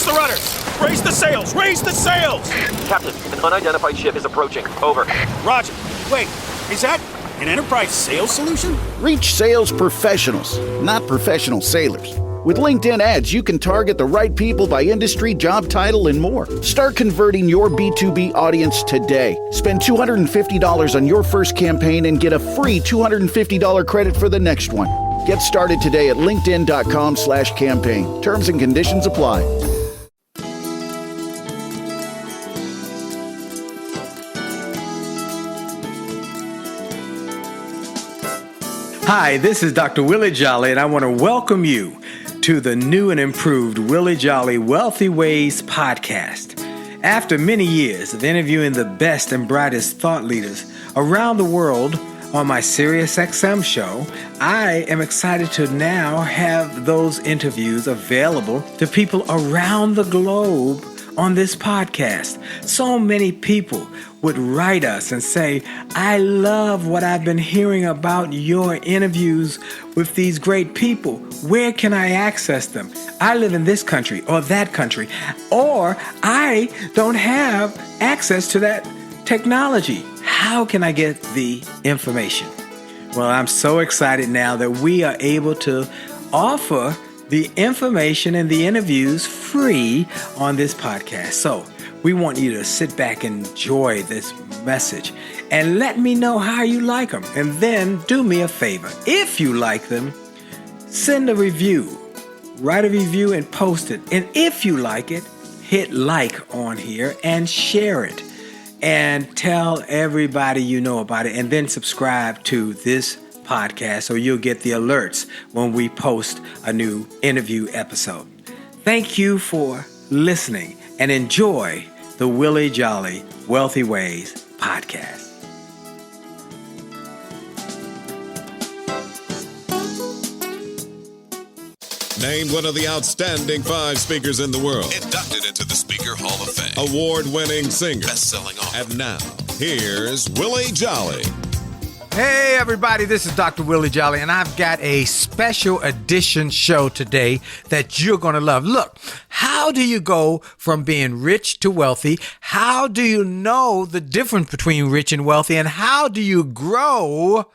Brace the rudders! Raise the sails! Raise the sails! Captain, an unidentified ship is approaching. Over. Roger. Wait, is that an Enterprise sales solution? Reach sales professionals, not professional sailors. With LinkedIn ads, you can target the right people by industry, job title, and more. Start converting your B2B audience today. Spend $250 on your first campaign and get a free $250 credit for the next one. Get started today at linkedin.com/campaign. Terms and conditions apply. Hi, this is Dr. Willie Jolley, and I want to welcome you to the new and improved Willie Jolley Wealthy Ways podcast. After many years of interviewing the best and brightest thought leaders around the world on my SiriusXM show, I am excited to now have those interviews available to people around the globe on this podcast. So many people would write us and say, I love what I've been hearing about your interviews with these great people. Where can I access them? I live in this country or that country, or I don't have access to that technology. How can I get the information? Well, I'm so excited now that we are able to offer the information and the interviews free on this podcast. So we want you to sit back and enjoy this message and let me know how you like them. And then do me a favor. If you like them, send a review, write a review and post it. And if you like it, hit like on here and share it and tell everybody you know about it, and then subscribe to this podcast so you'll get the alerts when we post a new interview episode. Thank you for listening and enjoy the Willie Jolley Wealthy Ways podcast. Named one of the outstanding 5 speakers in the world. Inducted into the Speaker Hall of Fame. Award-winning singer. Best-selling author. And now, here's Willie Jolley. Hey everybody, this is Dr. Willie Jolley, and I've got a special edition show today that you're going to love. Look, how do you go from being rich to wealthy? How do you know the difference between rich and wealthy? And how do you grow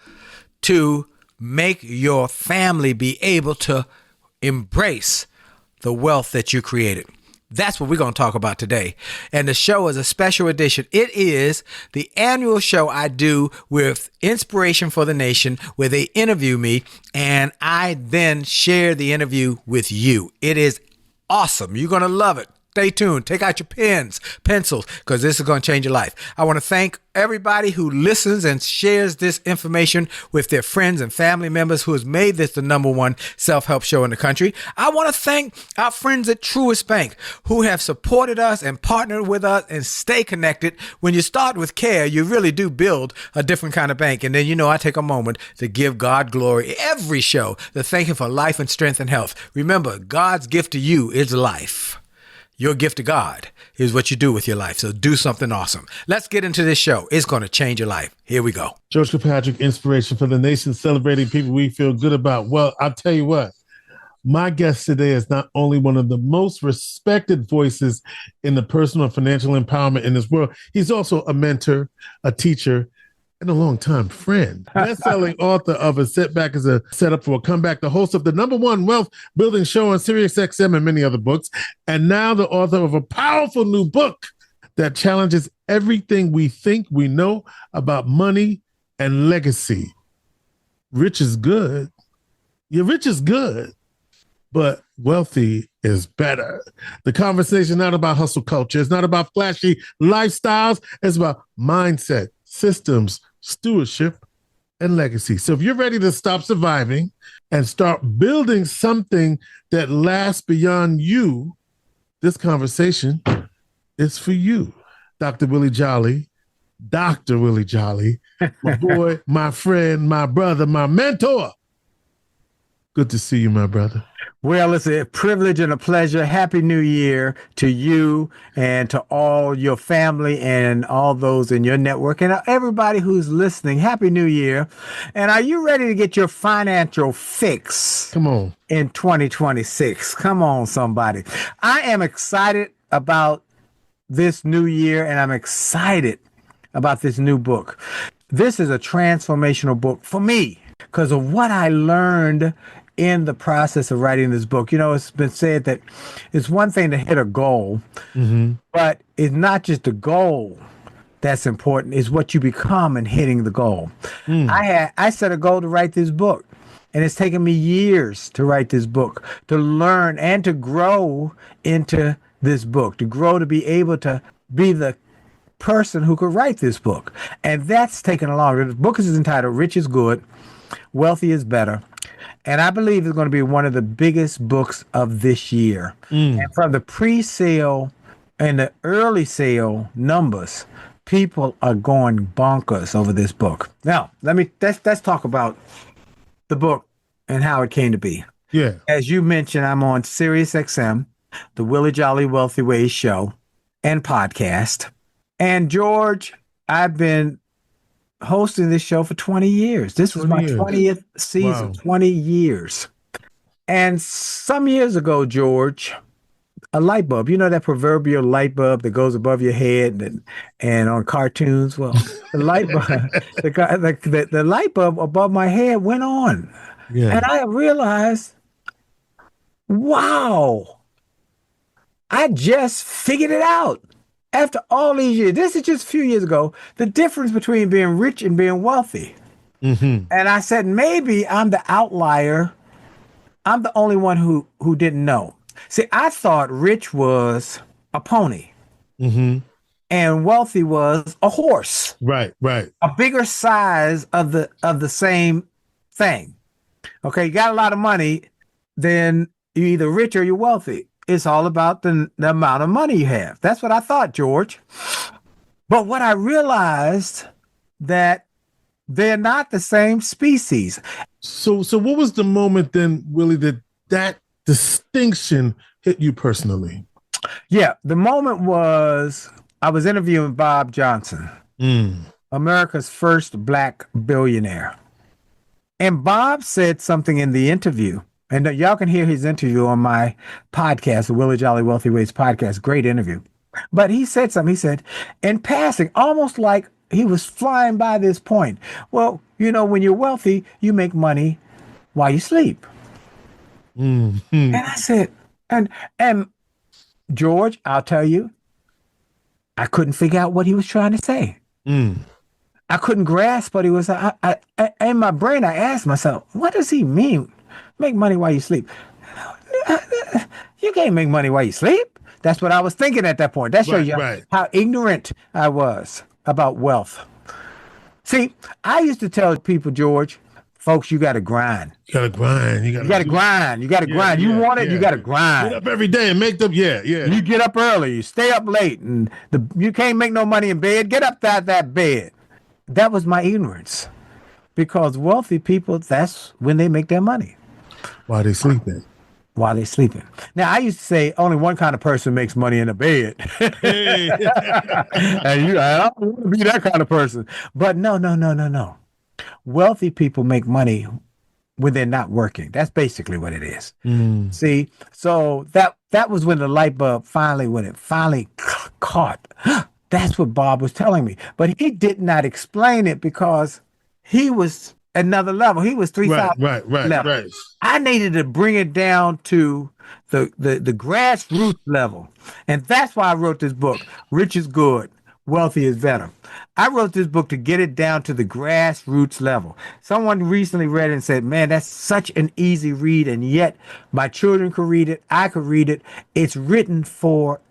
to make your family be able to embrace the wealth that you created? That's what we're going to talk about today. And the show is a special edition. It is the annual show I do with Inspiration for the Nation, where they interview me and I then share the interview with you. It is awesome. You're going to love it. Stay tuned. Take out your pens, pencils, because this is going to change your life. I want to thank everybody who listens and shares this information with their friends and family members, who has made this the #1 self-help show in the country. I want to thank our friends at Truist Bank, who have supported us and partnered with us and stay connected. When you start with care, you really do build a different kind of bank. And then, I take a moment to give God glory every show, to thank him for life and strength and health. Remember, God's gift to you is life. Your gift to God is what you do with your life. So do something awesome. Let's get into this show. It's going to change your life. Here we go. George Kilpatrick, Inspiration for the Nation, celebrating people we feel good about. Well, I'll tell you what, my guest today is not only one of the most respected voices in the personal and financial empowerment in this world, he's also a mentor, a teacher, and a longtime friend. Best-selling author of A Setback is a Setup for a Comeback, the host of the #1 wealth building show on SiriusXM and many other books, and now the author of a powerful new book that challenges everything we think we know about money and legacy. Rich is good. Yeah, rich is good, but wealthy is better. The conversation is not about hustle culture. It's not about flashy lifestyles. It's about mindset, systems, stewardship, and legacy. So if you're ready to stop surviving and start building something that lasts beyond you, this conversation is for you. Dr. Willie Jolley, my boy, my friend, my brother, my mentor. Good to see you, my brother. Well, it's a privilege and a pleasure. Happy New Year to you and to all your family and all those in your network and everybody who's listening. Happy New Year. And are you ready to get your financial fix? Come on. In 2026. Come on, somebody. I am excited about this new year, and I'm excited about this new book. This is a transformational book for me because of what I learned in the process of writing this book. You know, it's been said that it's one thing to hit a goal, but it's not just the goal that's important, it's what you become in hitting the goal. I set a goal to write this book, and it's taken me years to write this book, to learn and to grow into this book, to grow to be able to be the person who could write this book. And that's taken a long. The book is entitled Rich is Good, Wealthy is Better. And I believe it's going to be one of the biggest books of this year. And from the pre-sale and the early sale numbers, people are going bonkers over this book. Now, let's talk about the book and how it came to be. Yeah. As you mentioned, I'm on Sirius XM, the Willie Jolley Wealthy Ways show and podcast. And George, I've been hosting this show for 20 years. This was my 20th season, 20 years. And some years ago, George, a light bulb, you know that proverbial light bulb that goes above your head and on cartoons? Well, the light bulb, the light bulb above my head went on. Yeah. And I realized, wow, I just figured it out. After all these years, this is just a few years ago, the difference between being rich and being wealthy. And I said, maybe I'm the outlier. I'm the only one who didn't know. See, I thought rich was a pony and wealthy was a horse. Right. A bigger size of the same thing. Okay, you got a lot of money, then you're either rich or you're wealthy. It's all about the amount of money you have. That's what I thought, George. But what I realized that they're not the same species. So what was the moment then, Willie, that distinction hit you personally? Yeah, the moment was I was interviewing Bob Johnson, America's first black billionaire. And Bob said something in the interview. And y'all can hear his interview on my podcast, the Willie Jolley Wealthy Ways podcast. Great interview. But he said something. He said, in passing, almost like he was flying by this point. Well, you know, when you're wealthy, you make money while you sleep. And I said, and George, I'll tell you, I couldn't figure out what he was trying to say. I couldn't grasp what he was. In my brain, I asked myself, what does he mean? Make money while you sleep. You can't make money while you sleep. That's what I was thinking at that point. That shows you how ignorant I was about wealth. See, I used to tell people, George, folks, you got to grind. You got to grind. You got to grind. You got to grind. You want it, you got to grind. Get up every day and make them. Yeah. You get up early. You stay up late. And you can't make no money in bed. Get up out that bed. That was my ignorance. Because wealthy people, that's when they make their money. While they sleeping. Now, I used to say only one kind of person makes money in a bed. Hey. And I don't want to be that kind of person. But no. Wealthy people make money when they're not working. That's basically what it is. See, so that was when the light bulb finally caught. That's what Bob was telling me. But he did not explain it because he was another level. He was 3,000 level. Right. I needed to bring it down to the grassroots level. And that's why I wrote this book, Rich is Good, Wealthy is Better. I wrote this book to get it down to the grassroots level. Someone recently read it and said, man, that's such an easy read, and yet my children could read it, I could read it. It's written for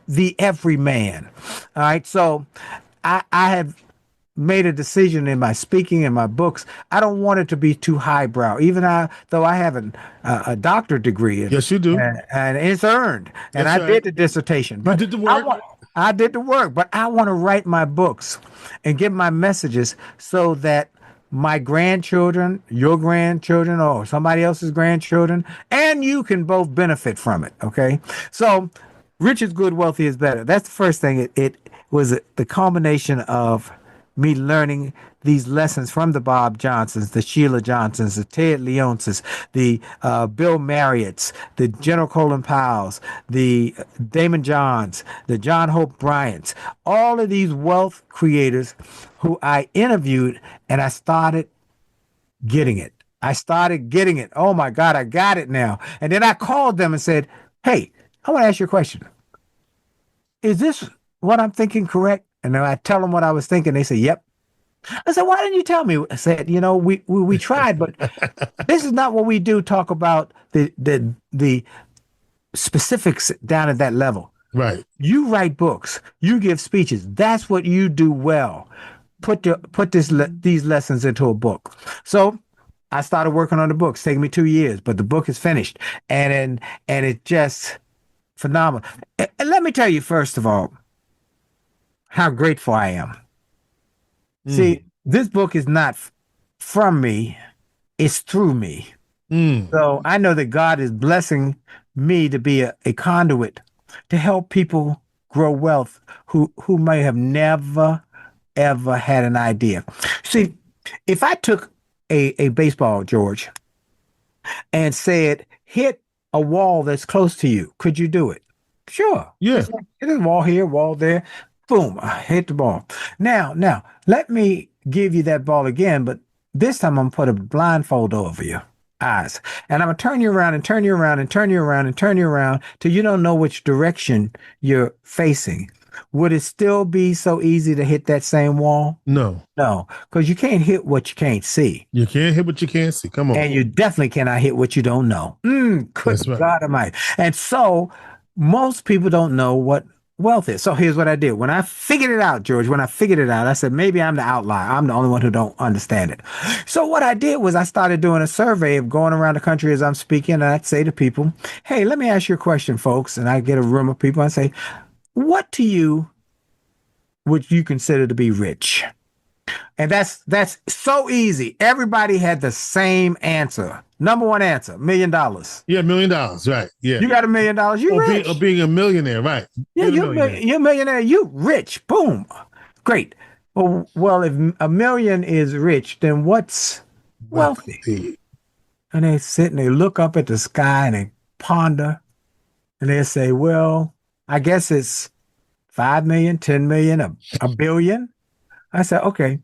the everyman. All right, so I have made a decision in my speaking and my books. I don't want it to be too highbrow, even though I have a doctorate degree. Yes, you do. And it's earned. And I did the dissertation. But you did the work. I did the work, but I want to write my books and give my messages so that my grandchildren, your grandchildren, or somebody else's grandchildren, and you can both benefit from it. Okay. So rich is good, wealthy is better. That's the first thing. It was the combination of me learning these lessons from the Bob Johnsons, the Sheila Johnsons, the Ted Leonces, the Bill Marriotts, the General Colin Powells, the Damon Johns, the John Hope Bryants, all of these wealth creators who I interviewed, and I started getting it. Oh my God, I got it now. And then I called them and said, hey, I want to ask you a question. Is this what I'm thinking correct? And then I tell them what I was thinking. They say, yep. I said, why didn't you tell me? I said, we tried, but this is not what we do. Talk about the specifics down at that level. Right. You write books. You give speeches. That's what you do well. Put these lessons into a book. So I started working on the book. It's taken me 2 years, but the book is finished, and it's just phenomenal. And let me tell you, first of all, how grateful I am. See, this book is not from me, it's through me. So I know that God is blessing me to be a conduit to help people grow wealth who may have never, ever had an idea. See, if I took a baseball, George, and said, hit a wall that's close to you, could you do it? Sure. Yeah. There's a wall here, wall there. Boom, I hit the ball. Now, let me give you that ball again, but this time I'm going to put a blindfold over your eyes. And I'm going to turn you around and turn you around and turn you around and turn you around till you don't know which direction you're facing. Would it still be so easy to hit that same wall? No. No, because you can't hit what you can't see. You can't hit what you can't see. Come on. And you definitely cannot hit what you don't know. Good right. God Almighty. And so most people don't know what wealth is. So here's what I did. When I figured it out, George, I said, maybe I'm the outlier. I'm the only one who don't understand it. So what I did was I started doing a survey of going around the country as I'm speaking. And I'd say to people, hey, let me ask you a question, folks. And I get a room of people and say, what to you would you consider to be rich? And that's so easy. Everybody had the same answer. Number one answer, $1 million. Yeah, $1 million, right. Yeah. You got $1 million, you rich. Or being a millionaire, right. Yeah, you're a millionaire, you rich. Boom. Great. Well, if $1 million is rich, then what's wealthy? And they sit and they look up at the sky and they ponder and they say, well, I guess it's 5 million, 10 million, a billion. I said, okay,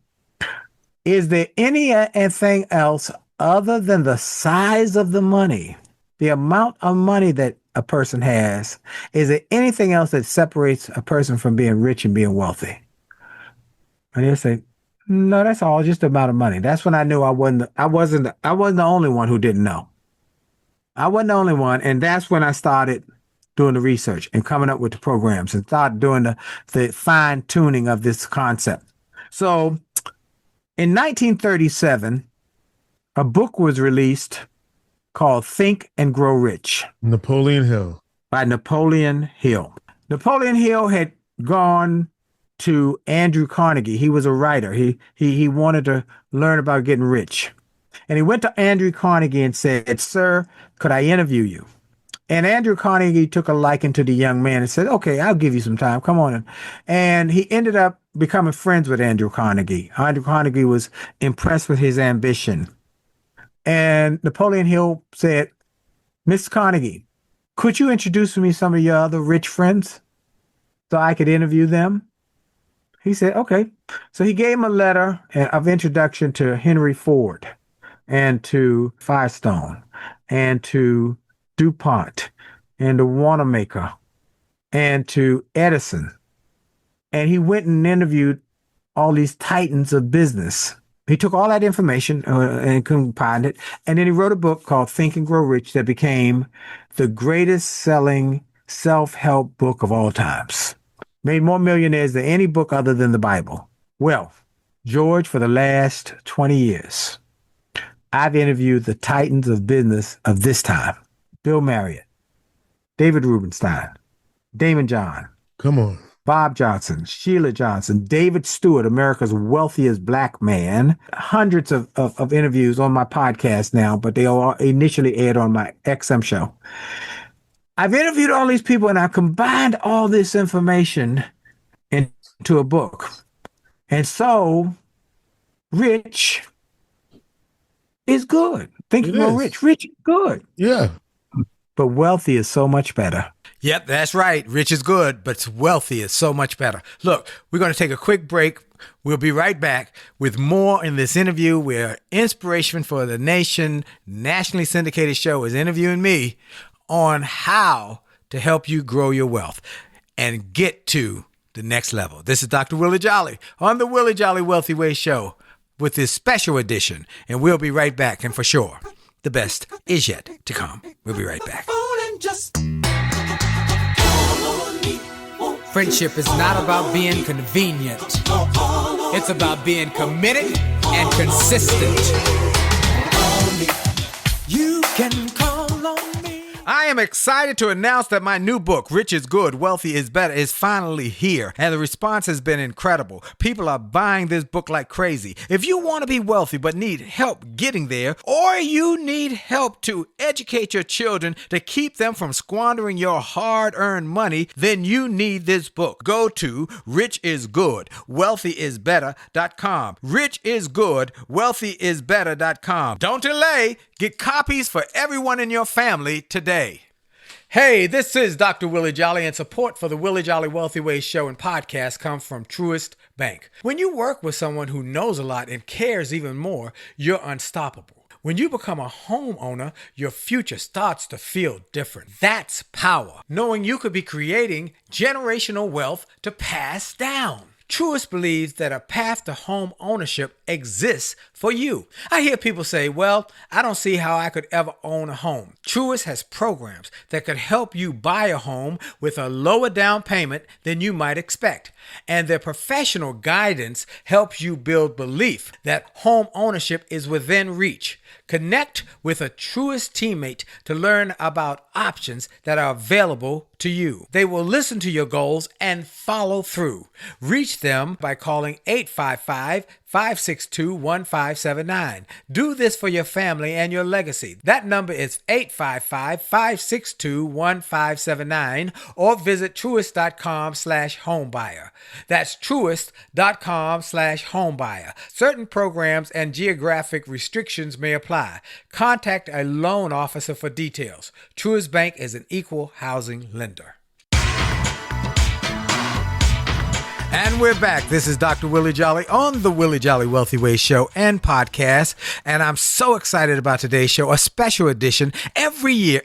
is there anything else other than the size of the money, the amount of money that a person has? Is there anything else that separates a person from being rich and being wealthy? And they say, no, that's all, just the amount of money. That's when I knew I wasn't the only one who didn't know. I wasn't the only one. And that's when I started doing the research and coming up with the programs and started doing the fine tuning of this concept. So in 1937, a book was released called Think and Grow Rich. Napoleon Hill. By Napoleon Hill. Napoleon Hill had gone to Andrew Carnegie. He was a writer. He wanted to learn about getting rich. And he went to Andrew Carnegie and said, sir, could I interview you? And Andrew Carnegie took a liking to the young man and said, okay, I'll give you some time. Come on in. And he ended up becoming friends with Andrew Carnegie. Andrew Carnegie was impressed with his ambition. And Napoleon Hill said, Mr. Carnegie, could you introduce me some of your other rich friends so I could interview them? He said, okay. So he gave him a letter of introduction to Henry Ford and to Firestone and to DuPont and to Wanamaker and to Edison. And he went and interviewed all these titans of business. He took all that information and compiled it. And then he wrote a book called Think and Grow Rich that became the greatest selling self-help book of all times. Made more millionaires than any book other than the Bible. Well, George, for the last 20 years, I've interviewed the titans of business of this time. Bill Marriott, David Rubenstein, Damon John. Come on. Bob Johnson, Sheila Johnson, David Stewart, America's wealthiest black man. Hundreds of interviews on my podcast now, but they all initially aired on my XM show. I've interviewed all these people and I've combined all this information into a book. And so, rich is good. Think about rich. Rich is good. Yeah. But wealthy is so much better. Yep, that's right. Rich is good, but wealthy is so much better. Look, we're going to take a quick break. We'll be right back with more in this interview where Inspiration for the Nation, nationally syndicated show, is interviewing me on how to help you grow your wealth and get to the next level. This is Dr. Willie Jolley on the Willie Jolley Wealthy Way Show with this special edition. And we'll be right back. And for sure, the best is yet to come. We'll be right back. Friendship is not about being convenient. It's about being committed and consistent. You can call on me. I am excited to announce that my new book, Rich is Good, Wealthy is Better, is finally here. And the response has been incredible. People are buying this book like crazy. If you want to be wealthy but need help getting there, or you need help to educate your children to keep them from squandering your hard-earned money, then you need this book. Go to richisgoodwealthyisbetter.com. richisgoodwealthyisbetter.com. Don't delay. Get copies for everyone in your family today. Hey, this is Dr. Willie Jolley, and support for the Willie Jolley Wealthy Ways show and podcast comes from Truist Bank. When you work with someone who knows a lot and cares even more, you're unstoppable. When you become a homeowner, your future starts to feel different. That's power, knowing you could be creating generational wealth to pass down. Truist believes that a path to home ownership exists for you. I hear people say, well, I don't see how I could ever own a home. Truist has programs that could help you buy a home with a lower down payment than you might expect. And their professional guidance helps you build belief that home ownership is within reach. Connect with a Truist teammate to learn about options that are available to you. They will listen to your goals and follow through. Reach them by calling 855-562-1579. Do this for your family and your legacy. That number is 855-562-1579 or visit truist.com/homebuyer. That's truist.com/homebuyer. Certain programs and geographic restrictions may apply. Contact a loan officer for details. Truist Bank is an equal housing lender. And we're back. This is Dr. Willie Jolley on the Willie Jolley Wealthy Way show and podcast. And I'm so excited about today's show, a special edition. Every year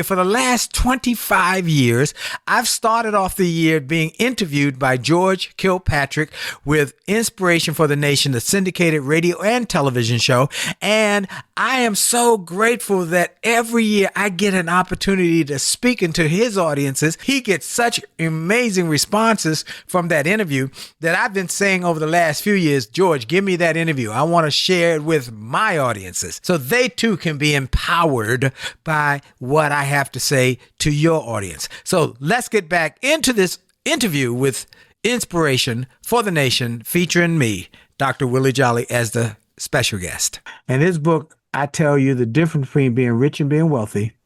for the last 25 years, I've started off the year being interviewed by George Kilpatrick with Inspiration for the Nation, the syndicated radio and television show. And I am so grateful that every year I get an opportunity to speak into his audiences. He gets such amazing responses from that interview that I've been saying over the last few years, George, give me that interview. I want to share it with my audiences so they too can be empowered by what I have to say to your audience. So let's get back into this interview with Inspiration for the Nation featuring me, Dr. Willie Jolley, as the special guest. In this book, I tell you the difference between being rich and being wealthy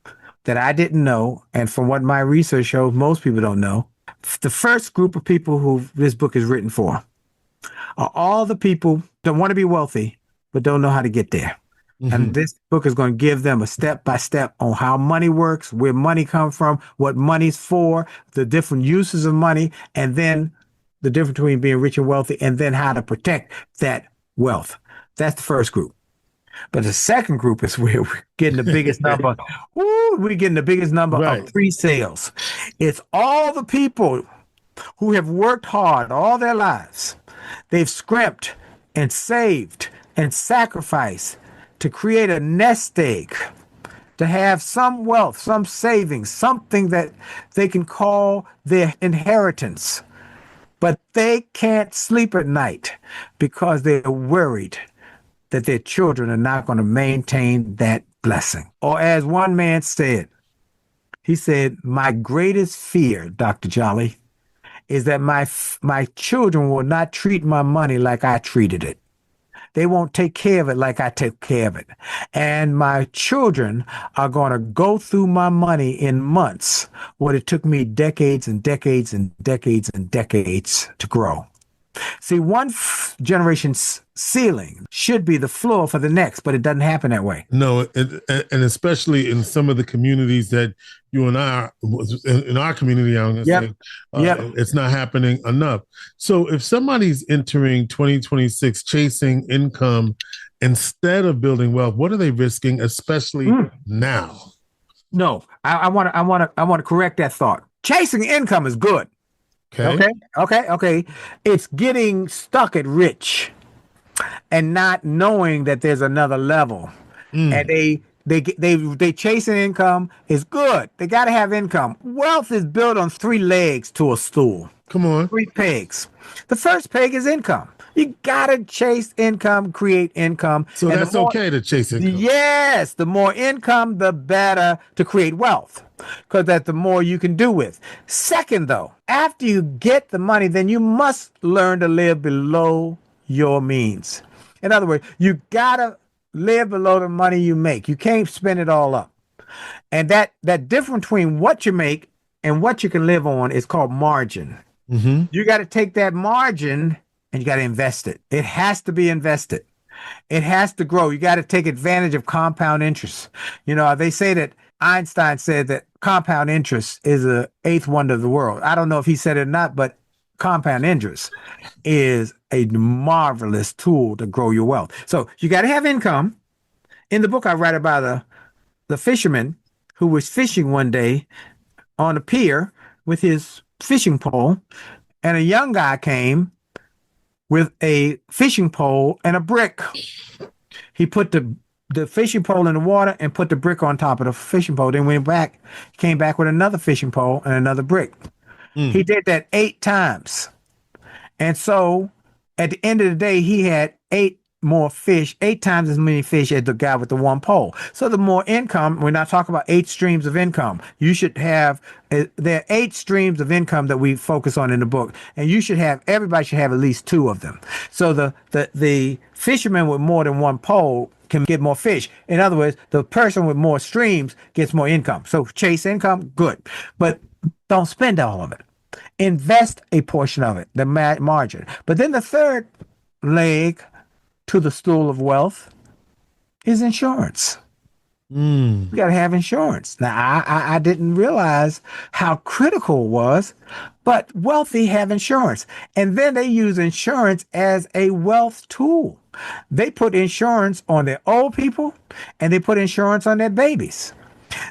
that I didn't know. And from what my research shows, most people don't know. The first group of people who this book is written for are all the people that want to be wealthy, but don't know how to get there. Mm-hmm. And this book is going to give them a step-by-step on how money works, where money comes from, what money's for, the different uses of money, and then the difference between being rich and wealthy, and then how to protect that wealth. That's the first group. But the second group is where we're getting the biggest number. We're getting the biggest number of pre-sales. It's all the people who have worked hard all their lives. They've scrimped and saved and sacrificed to create a nest egg, to have some wealth, some savings, something that they can call their inheritance. But they can't sleep at night because they're worried that their children are not going to maintain that blessing. Or as one man said, he said, my greatest fear, Dr. Jolley, is that my children will not treat my money like I treated it. They won't take care of it like I take care of it. And my children are going to go through my money in months, what it took me decades and decades and decades and decades to grow. See, one generation's ceiling should be the floor for the next, but it doesn't happen that way. No, and especially in some of the communities that you and I, in our community, I'm going to say, it's not happening enough. So if somebody's entering 2026 chasing income instead of building wealth, what are they risking, especially now? No, I want to correct that thought. Chasing income is good. Okay. It's getting stuck at rich and not knowing that there's another level. And they chasing income is good. They got to have income. Wealth is built on 3 legs to a stool. Come on. 3 pegs. The first peg is income. You got to chase income, create income. So and that's okay to chase income. Yes. The more income, the better to create wealth, because that's the more you can do with. Second, though, after you get the money, then you must learn to live below your means. In other words, you got to live below the money you make. You can't spend it all up. And that difference between what you make and what you can live on is called margin. Mm-hmm. You got to take that margin and you got to invest it. It has to be invested. It has to grow. You got to take advantage of compound interest. You know, they say that Einstein said that compound interest is the 8th wonder of the world. I don't know if he said it or not, but compound interest is a marvelous tool to grow your wealth. So you got to have income. In the book, I write about the fisherman who was fishing one day on a pier with his fishing pole, and a young guy came with a fishing pole and a brick. He put the fishing pole in the water and put the brick on top of the fishing pole. Then came back with another fishing pole and another brick. He did that 8 times. And so at the end of the day, he had 8 times as many fish as the guy with the 1 pole. So the more income, we're not talking about 8 streams of income. You should have, there are 8 streams of income that we focus on in the book. And everybody should have at least 2 of them. So the fisherman with more than 1 pole can get more fish. In other words, the person with more streams gets more income. So chase income, good. But don't spend all of it. Invest a portion of it, the margin. But then the third leg to the stool of wealth is insurance. You got to have insurance. Now, I didn't realize how critical it was, but wealthy have insurance. And then they use insurance as a wealth tool. They put insurance on their old people and they put insurance on their babies.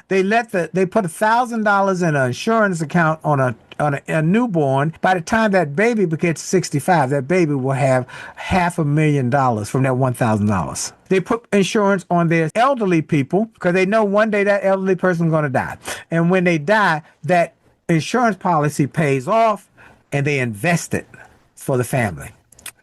They put $1,000 in an insurance account on a newborn. By the time that baby gets 65, that baby will have $500,000 from that $1,000. They put insurance on their elderly people because they know one day that elderly person is going to die. And when they die, that insurance policy pays off and they invest it for the family.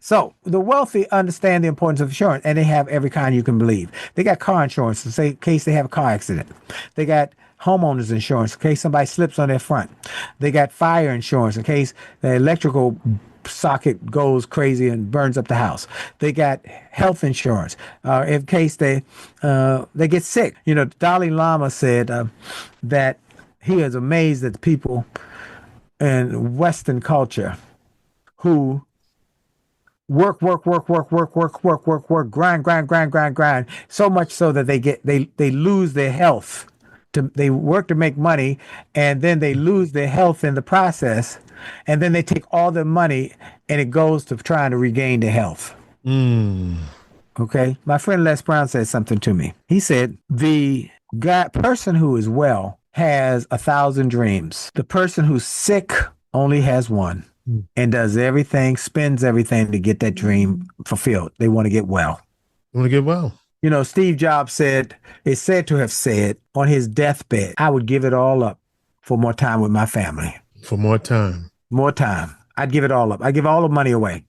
So the wealthy understand the importance of insurance, and they have every kind you can believe. They got car insurance in case they have a car accident. They got homeowners insurance in case somebody slips on their front. They got fire insurance in case the electrical socket goes crazy and burns up the house. They got health insurance in case they get sick. You know, Dalai Lama said that he is amazed at the people in Western culture who work, grind, so much so that they lose their health. They work to make money, and then they lose their health in the process, and then they take all their money, and it goes to trying to regain their health. Okay? My friend Les Brown said something to me. He said, the person who is well has 1,000 dreams. The person who's sick only has one. And does everything, spends everything to get that dream fulfilled. They want to get well. You know, Steve Jobs is said to have said on his deathbed, I would give it all up for more time with my family. For more time. More time. I'd give it all up. I'd give all the money away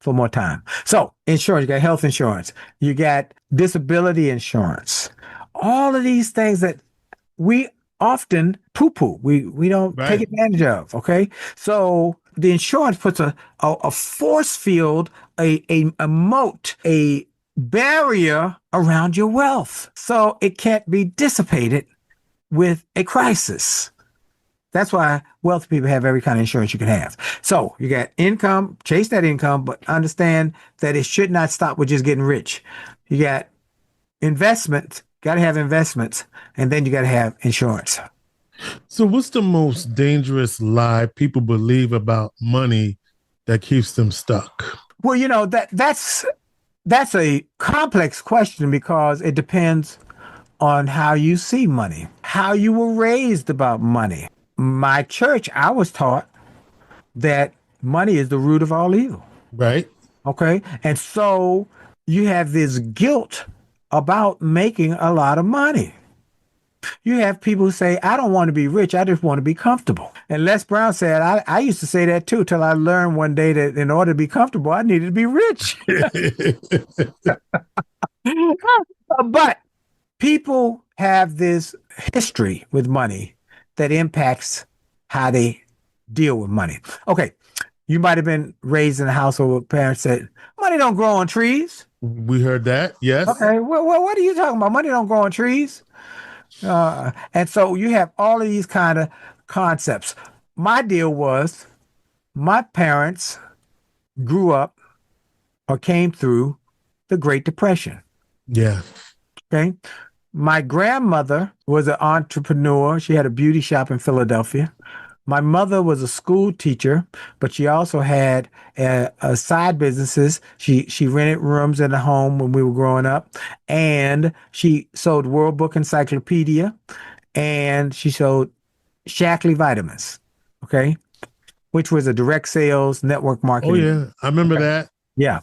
for more time. So insurance, you got health insurance. You got disability insurance. All of these things that we often poo-poo. We don't take advantage of, okay? So the insurance puts a force field, a moat, a barrier around your wealth. So it can't be dissipated with a crisis. That's why wealthy people have every kind of insurance you can have. So you got income, chase that income, but understand that it should not stop with just getting rich. You got investments, got to have investments, and then you got to have insurance. So what's the most dangerous lie people believe about money that keeps them stuck? Well, you know, that's a complex question because it depends on how you see money, how you were raised about money. My church, I was taught that money is the root of all evil. Right. Okay. And so you have this guilt about making a lot of money. You have people who say, I don't want to be rich. I just want to be comfortable. And Les Brown said, I used to say that too, till I learned one day that in order to be comfortable, I needed to be rich. But people have this history with money that impacts how they deal with money. Okay, you might have been raised in a household where parents said, money don't grow on trees. We heard that, yes. Okay, well, what are you talking about? Money don't grow on trees. And so you have all of these kind of concepts. My deal was my parents grew up or came through the Great Depression. Yeah. Okay. My grandmother was an entrepreneur. She had a beauty shop in Philadelphia. My mother was a school teacher, but she also had side businesses. She rented rooms in the home when we were growing up, and she sold World Book Encyclopedia, and she sold Shackley vitamins, okay, which was a direct sales network marketing. Oh yeah, I remember that. Yeah,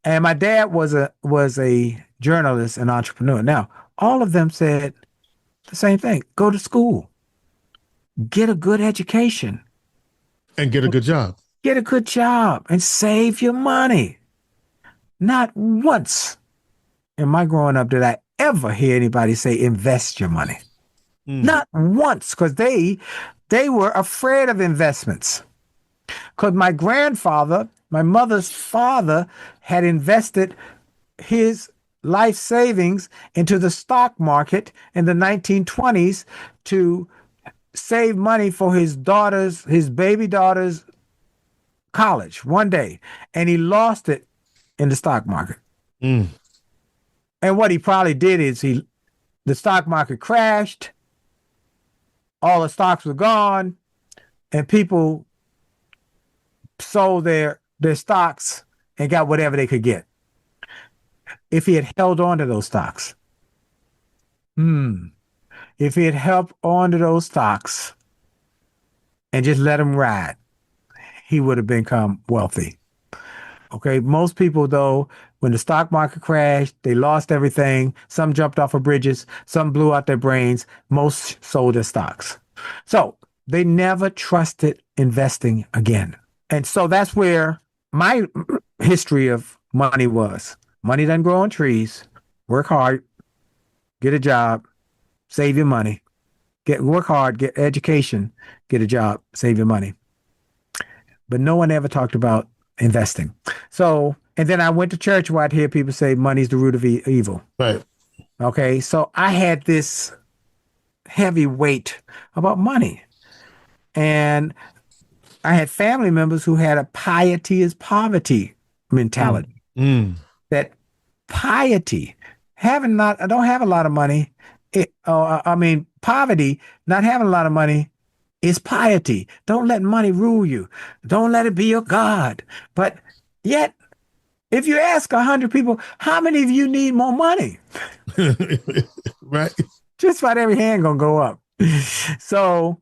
and my dad was a journalist and entrepreneur. Now, all of them said the same thing: go to school. Get a good education. And get a good job. Get a good job and save your money. Not once in my growing up did I ever hear anybody say invest your money. Not once, because they were afraid of investments. Because my grandfather, my mother's father, had invested his life savings into the stock market in the 1920s to save money for his baby daughter's college one day, and he lost it in the stock market. And what he probably did is the stock market crashed, all the stocks were gone, and people sold their stocks and got whatever they could get. If he had held on to those stocks, if he had held on to those stocks and just let them ride, he would have become wealthy. Okay. Most people, though, when the stock market crashed, they lost everything. Some jumped off of bridges. Some blew out their brains. Most sold their stocks. So they never trusted investing again. And so that's where my history of money was. Money doesn't grow on trees. Work hard, get a job, save your money. Work hard, get education, get a job, save your money. But no one ever talked about investing. So, and then I went to church where I'd hear people say money's the root of evil. Right. Okay. So I had this heavy weight about money. And I had family members who had a piety is poverty mentality. That piety, I don't have a lot of money. Poverty, not having a lot of money, is piety. Don't let money rule you. Don't let it be your God. But yet, if you ask 100 people, how many of you need more money? Right. Just about every hand gonna go up. So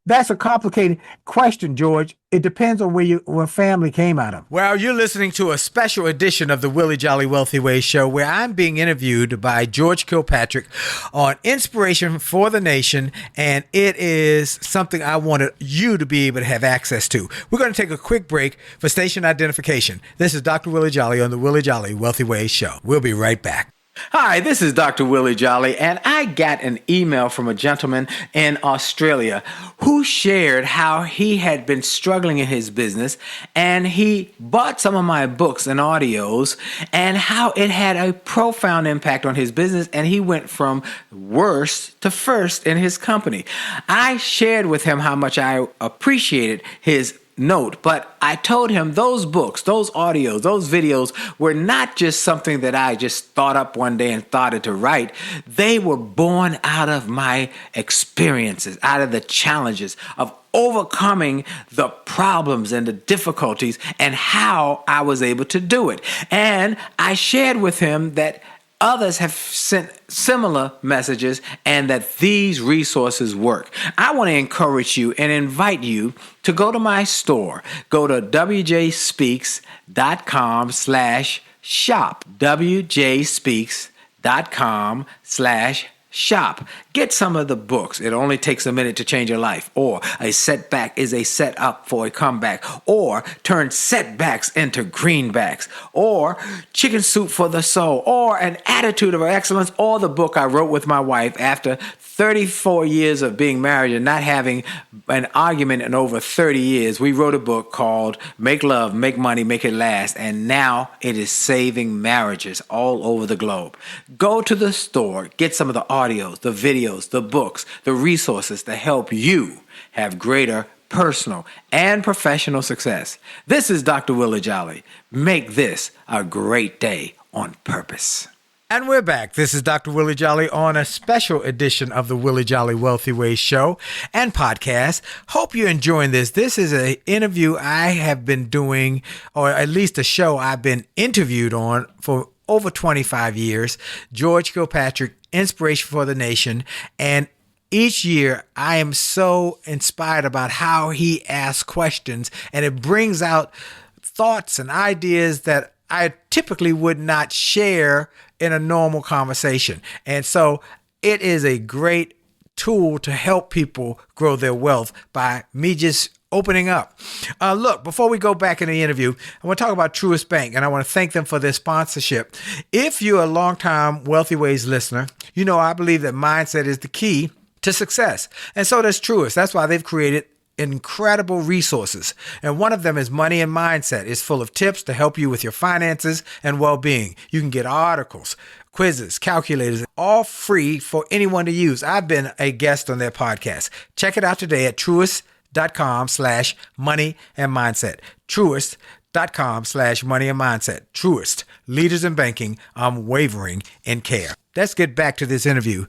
that's a complicated question, George. It depends on where family came out of. Well, you're listening to a special edition of the Willie Jolley Wealthy Ways show where I'm being interviewed by George Kilpatrick on inspiration for the nation, and it is something I wanted you to be able to have access to. We're going to take a quick break for station identification. This is Dr. Willie Jolley on the Willie Jolley Wealthy Ways show. We'll be right back. Hi, this is Dr. Willie Jolley, and I got an email from a gentleman in Australia who shared how he had been struggling in his business, and he bought some of my books and audios, and how it had a profound impact on his business, and he went from worst to first in his company. I shared with him how much I appreciated his note, but I told him those books, those audios, those videos were not just something that I just thought up one day and started to write. They were born out of my experiences, out of the challenges of overcoming the problems and the difficulties and how I was able to do it. And I shared with him that others have sent similar messages and that these resources work. I want to encourage you and invite you to go to my store. Go to wjspeaks.com/shop. wjspeaks.com/shop. Get some of the books. It only takes a minute to change your life. Or a setback is a setup for a comeback. Or turn setbacks into greenbacks. Or chicken soup for the soul. Or an attitude of excellence. Or the book I wrote with my wife after 34 years of being married and not having an argument in over 30 years. We wrote a book called Make Love, Make Money, Make It Last, and now it is saving marriages all over the globe. Go to the store, get some of the audios, the videos, the books, the resources to help you have greater personal and professional success. This is Dr. Willie Jolley. Make this a great day on purpose. And we're back. This is Dr. Willie Jolley on a special edition of the Willie Jolley Wealthy Ways show and podcast. Hope you're enjoying this. This is an interview I have been doing, or at least a show I've been interviewed on for over 25 years. George Kilpatrick, Inspiration for the Nation. And each year, I am so inspired about how he asks questions, and it brings out thoughts and ideas that I typically would not share in a normal conversation. And so it is a great tool to help people grow their wealth by me just opening up. Look, before we go back in the interview, I want to talk about Truist Bank, and I want to thank them for their sponsorship. If you're a longtime Wealthy Ways listener, you know I believe that mindset is the key to success. And so does Truist. That's why they've created incredible resources. And one of them is Money and Mindset. It's full of tips to help you with your finances and well-being. You can get articles, quizzes, calculators, all free for anyone to use. I've been a guest on their podcast. Check it out today at truist.com/money and mindset. Truist.com/money and mindset. Truist, leaders in banking, unwavering in care. Let's get back to this interview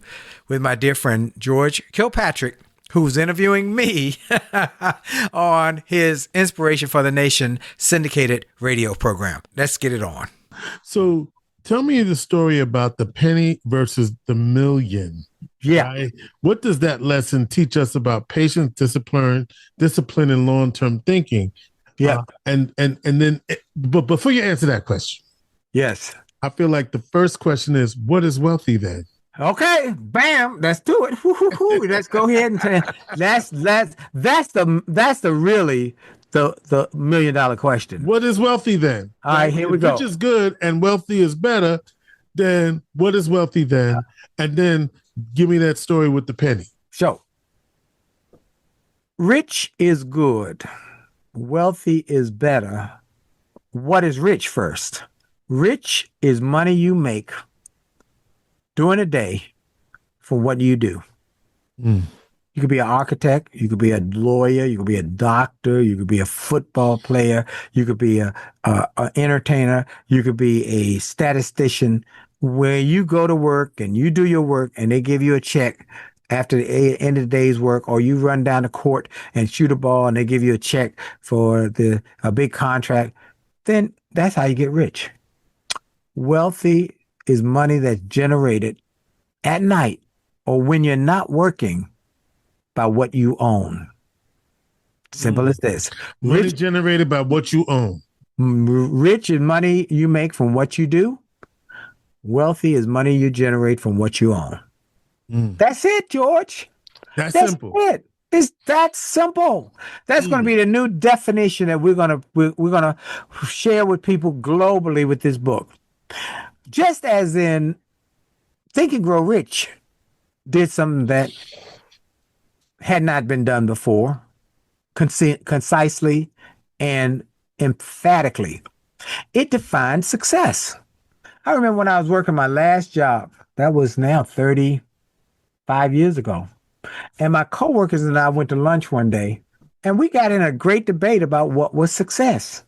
with my dear friend George Kilpatrick, who's interviewing me on his Inspiration for the Nation syndicated radio program. Let's get it on. So tell me the story about the penny versus the million. Yeah. What does that lesson teach us about patience, discipline, and long-term thinking? Yeah. And then, but before you answer that question, Yes. I feel like the first question is, what is wealthy then? Okay, bam, let's do it. Let's go ahead and that's the really the $1 million question. What is wealthy then? All right, here we go. Rich is good and wealthy is better. Then what is wealthy then? And then give me that story with the penny. So, rich is good. Wealthy is better. What is rich first? Rich is money you make during a day for what you do. You could be an architect, you could be a lawyer, you could be a doctor, you could be a football player, you could be a entertainer, you could be a statistician, where you go to work and you do your work and they give you a check after the end of the day's work, or you run down the court and shoot a ball and they give you a check for a big contract. Then that's how you get rich. Wealthy is money that's generated at night or when you're not working by what you own. Simple as this. Money generated by what you own. Rich is money you make from what you do. Wealthy is money you generate from what you own. That's it, George. That's simple. It. It's that simple. That's going to be the new definition that we're going to share with people globally with this book. Just as in Think and Grow Rich did something that had not been done before, concisely and emphatically. It defined success. I remember when I was working my last job, that was now 35 years ago. And my coworkers and I went to lunch one day, and we got in a great debate about what was success.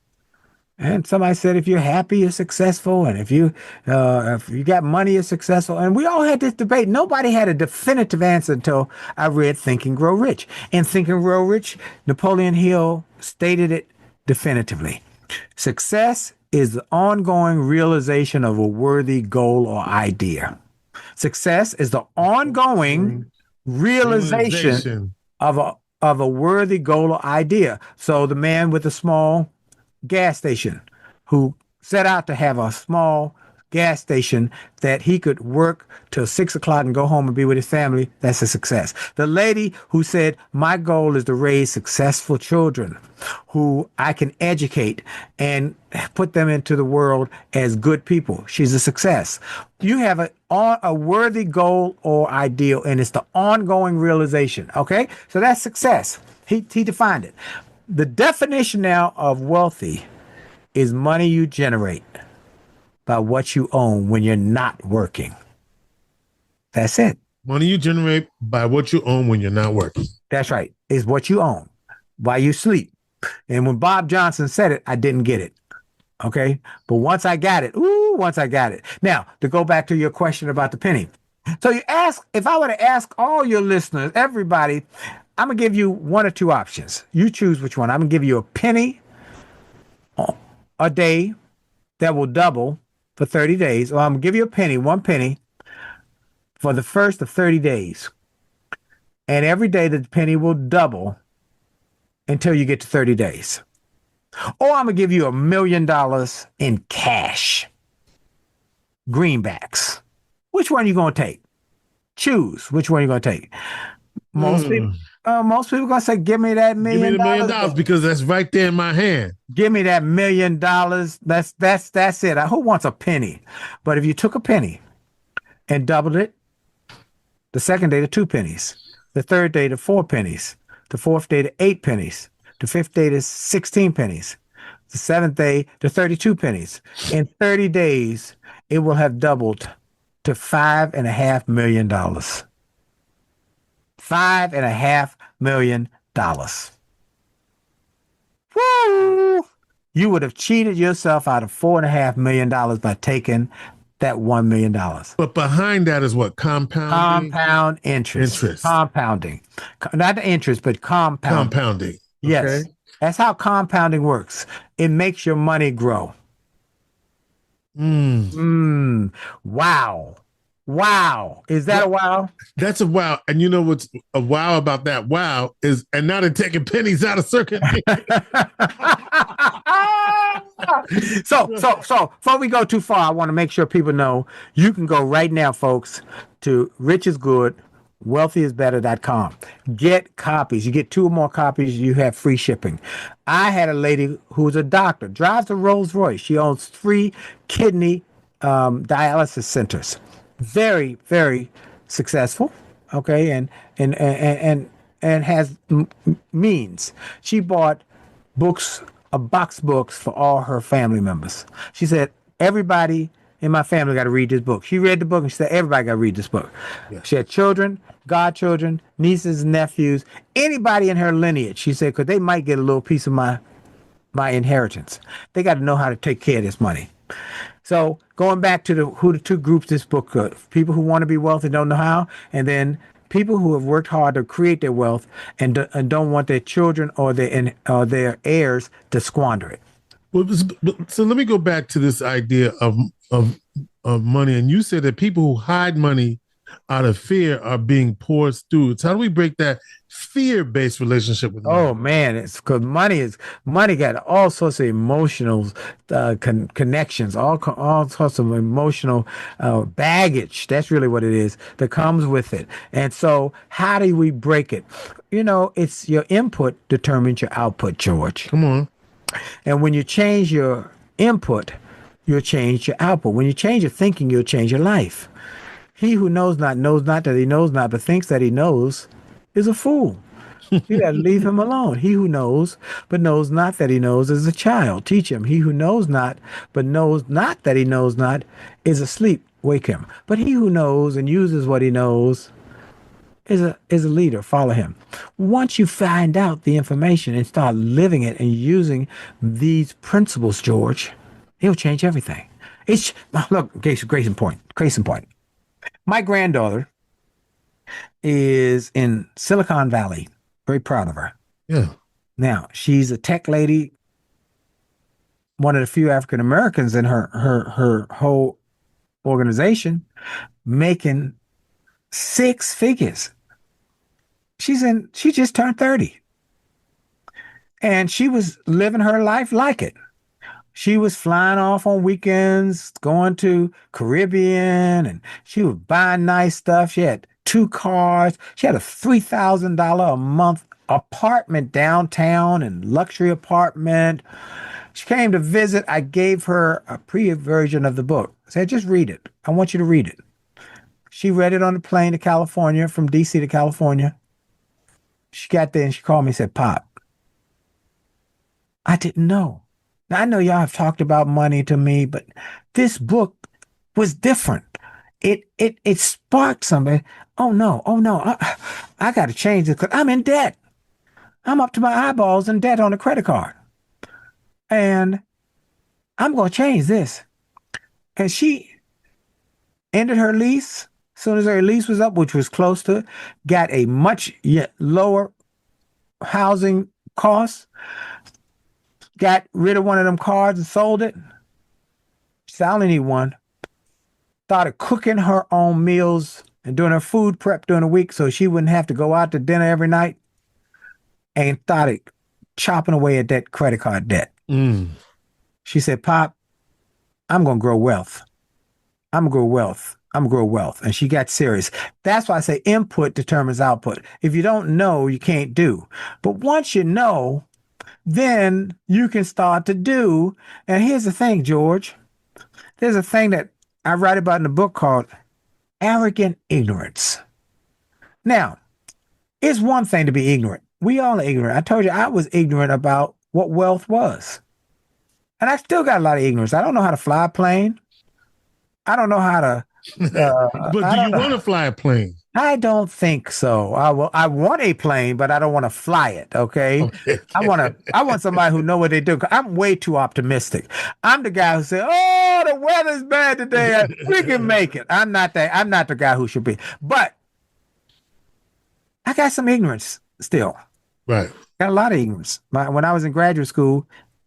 And somebody said, if you're happy, you're successful. And if you got money, you're successful. And we all had this debate. Nobody had a definitive answer until I read Think and Grow Rich. In Think and Grow Rich, Napoleon Hill stated it definitively. Success is the ongoing realization of a worthy goal or idea. Success is the ongoing realization of a worthy goal or idea. So the man with the small gas station who set out to have a small gas station that he could work till 6 o'clock and go home and be with his family, that's a success. The lady who said, my goal is to raise successful children who I can educate and put them into the world as good people, she's a success. You have a worthy goal or ideal, and it's the ongoing realization. Okay, so that's success. He defined it. The definition now of wealthy is money you generate by what you own when you're not working. That's it. Money you generate by what you own when you're not working. That's right. It's what you own while you sleep. And when Bob Johnson said it, I didn't get it. Okay. But once I got it, once I got it. Now, to go back to your question about the penny. So you ask, if I were to ask all your listeners, everybody, I'm going to give you one or two options. You choose which one. I'm going to give you a penny a day that will double for 30 days. Or I'm going to give you a penny, 1 penny, for the first of 30 days. And every day the penny will double until you get to 30 days. Or I'm going to give you $1 million in cash. Greenbacks. Which one are you going to take? Choose. Which one are you going to take? Most people are going to say, give me that $1 million. Give me the $1 million because that's right there in my hand. Give me that $1 million. That's it. Who wants a penny? But if you took a penny and doubled it, the second day to 2 pennies, the third day to 4 pennies, the fourth day to 8 pennies, the fifth day to 16 pennies, the seventh day to 32 pennies. In 30 days, it will have doubled to $5.5 million. $5.5 million. Woo! You would have cheated yourself out of $4.5 million by taking that $1 million. But behind that is what? Compounding? Compound interest. Compounding. Not the interest, but compounding. Compounding. Yes. Okay. That's how compounding works. It makes your money grow. Wow. Wow. Is that a wow? That's a wow. And you know what's a wow about that wow is, and now they're taking pennies out of circuit. So before we go too far, I want to make sure people know you can go right now, folks, to Rich is Good, wealthyisbetter.com. Get copies. You get 2 or more copies, you have free shipping. I had a lady who's a doctor, drives a Rolls Royce. She owns 3 kidney dialysis centers. Very, very successful. Okay, and has means. She bought box books for all her family members. She said, everybody in my family got to read this book. She read the book and she said, everybody got to read this book. Yeah. She had children, godchildren, nieces, nephews, anybody in her lineage. She said, because they might get a little piece of my inheritance. They got to know how to take care of this money. So going back to the 2 groups this book could, people who want to be wealthy don't know how, and then people who have worked hard to create their wealth and don't want their children or their heirs to squander it. Well, so let me go back to this idea of money. And you said that people who hide money out of fear are being poor stewards. How do we break that fear-based relationship with money? Oh man, it's because money got all sorts of emotional connections, all sorts of emotional baggage. That's really what it is that comes with it. And so, how do we break it? You know, it's your input determines your output, George. Come on. And when you change your input, you'll change your output. When you change your thinking, you'll change your life. He who knows not that he knows not, but thinks that he knows is a fool. You got to leave him alone. He who knows, but knows not that he knows, is a child. Teach him. He who knows not, but knows not that he knows not, is asleep. Wake him. But he who knows and uses what he knows is a leader. Follow him. Once you find out the information and start living it and using these principles, George, it'll change everything. Look, case in point. My granddaughter is in Silicon Valley. Very proud of her. Yeah. Now, she's a tech lady, one of the few African Americans in her whole organization, making 6 figures. She just turned 30. And she was living her life like it. She was flying off on weekends, going to Caribbean, and she was buying nice stuff. She had 2 cars. She had a $3,000 a month apartment downtown and luxury apartment. She came to visit. I gave her a pre-version of the book. I said, just read it. I want you to read it. She read it on the plane to California, from DC to California. She got there and she called me and said, Pop, I didn't know. Now, I know y'all have talked about money to me, but this book was different. It sparked something. Oh no, I got to change it because I'm in debt. I'm up to my eyeballs in debt on a credit card. And I'm going to change this. And she ended her lease. As soon as her lease was up, which was close to it, got a much lower housing cost, got rid of one of them cards and sold it. She said, I only need one. Started cooking her own meals and doing her food prep during the week so she wouldn't have to go out to dinner every night, and started chopping away at that credit card debt. She said, Pop, I'm going to grow wealth. I'm going to grow wealth. And she got serious. That's why I say input determines output. If you don't know, you can't do. But once you know, then you can start to do. And here's the thing, George. There's a thing that I write about in the book called arrogant ignorance. Now, it's one thing to be ignorant. We all are ignorant. I told you I was ignorant about what wealth was. And I still got a lot of ignorance. I don't know how to fly a plane. I don't know how to. But do you want to fly a plane? I don't think so. I want a plane, but I don't want to fly it. Okay. I want somebody who know what they do. I'm way too optimistic. I'm the guy who said, "Oh, the weather's bad today. We can make it." I'm not the guy who should be. But I got some ignorance still. Right. Got a lot of ignorance. When I was in graduate school,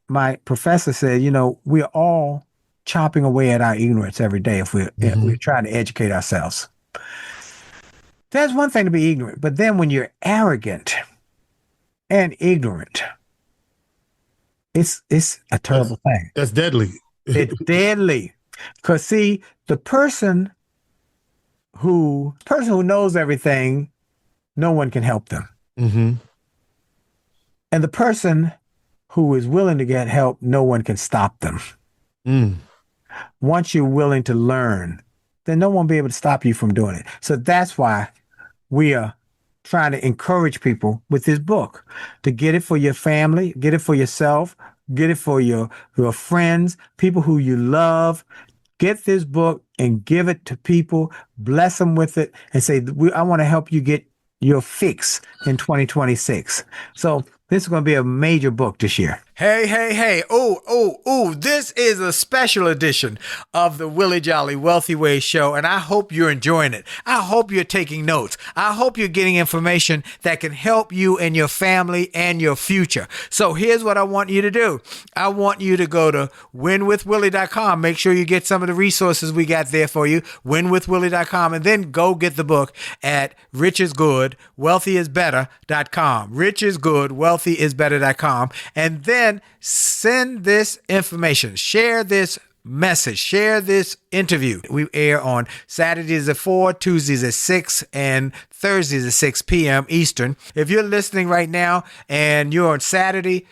my professor said, we're all chopping away at our ignorance every day if we're trying to educate ourselves. That's one thing to be ignorant, but then when you're arrogant and ignorant, it's a terrible thing. That's deadly. It's deadly. Because see, the person who knows everything, no one can help them. Mm-hmm. And the person who is willing to get help, no one can stop them. Once you're willing to learn, then no one will be able to stop you from doing it. So that's why we are trying to encourage people with this book to get it for your family, get it for yourself, get it for your friends, people who you love. Get this book and give it to people, bless them with it, and say, I want to help you get your fix in 2026. So this is going to be a major book this year. Hey. Oh, this is a special edition of the Willie Jolley Wealthy Ways Show, and I hope you're enjoying it. I hope you're taking notes. I hope you're getting information that can help you and your family and your future. So here's what I want you to do. I want you to go to winwithwillie.com. Make sure you get some of the resources we got there for you, winwithwillie.com, and then go get the book at richisgood.wealthyisbetter.com. richisgood.wealthyisbetter.com. And then send this information, share this message, share this interview. We air on Saturdays at 4, Tuesdays at 6, and Thursdays at 6 p.m. Eastern. If you're listening right now and you're on Saturday,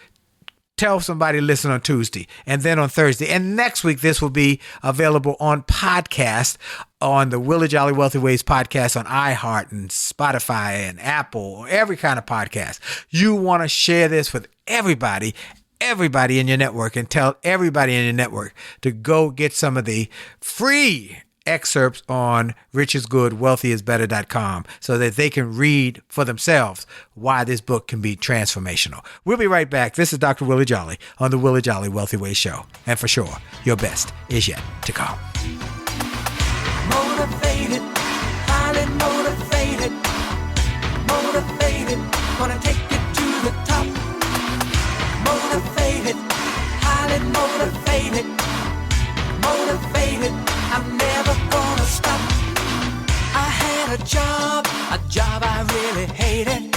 tell somebody to listen on Tuesday and then on Thursday. And next week, this will be available on podcast on the Willie Jolley Wealthy Ways podcast on iHeart and Spotify and Apple, or every kind of podcast. You want to share this with everybody in your network, and tell everybody in your network to go get some of the free excerpts on richisgood.wealthyisbetter.com so that they can read for themselves why this book can be transformational. We'll be right back. This is Dr. Willie Jolley on the Willie Jolley Wealthy Ways Show. And for sure, your best is yet to come. Motivated, highly motivated, gonna take it to the top. Motivated, highly motivated, I'm never gonna stop. I had a job I really hated.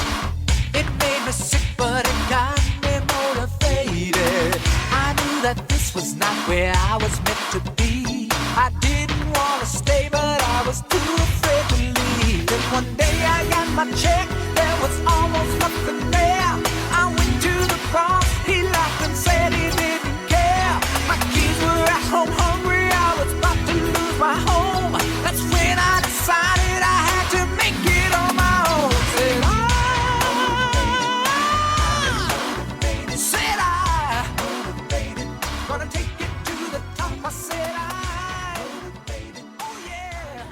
It made me sick, but it got me motivated. I knew that this was not where I was meant to be. I didn't want to stay, but I was too afraid to leave. Then one day I got my check, there was almost nothing there. I went to the boss, he laughed and said he didn't care. My kids were at home hungry, I was about to lose my home. That's when I decided I had to make it on my own. Said I, gonna take it to the top. I said oh yeah.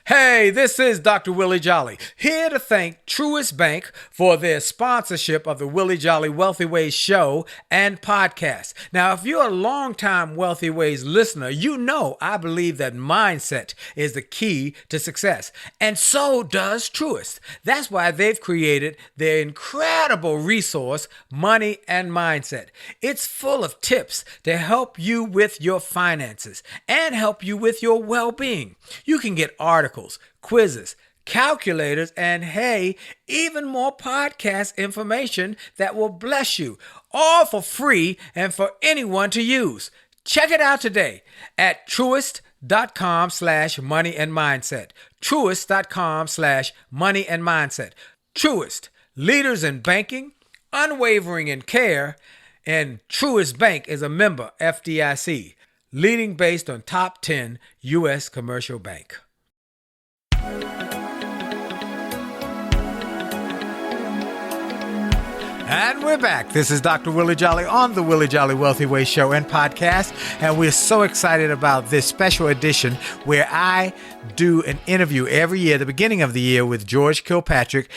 Hey, this is Dr. Willie Jolley, here to thank Truist Bank for their sponsorship of the Willie Jolley Wealthy Ways show and podcast. Now, if you're a longtime Wealthy Ways listener, you know I believe that mindset is the key to success, and so does Truist. That's why they've created their incredible resource, Money and Mindset. It's full of tips to help you with your finances and help you with your well-being. You can get articles, quizzes, calculators, and hey, even more podcast information that will bless you, all for free and for anyone to use. Check it out today at truist.com/money and mindset. Truist.com/money and mindset. Truist, leaders in banking, unwavering in care, and Truist Bank is a member FDIC, leading based on top 10 U.S. commercial bank. And we're back. This is Dr. Willie Jolley on the Willie Jolley Wealthy Ways show and podcast. And we're so excited about this special edition where I do an interview every year, the beginning of the year, with George Kilpatrick,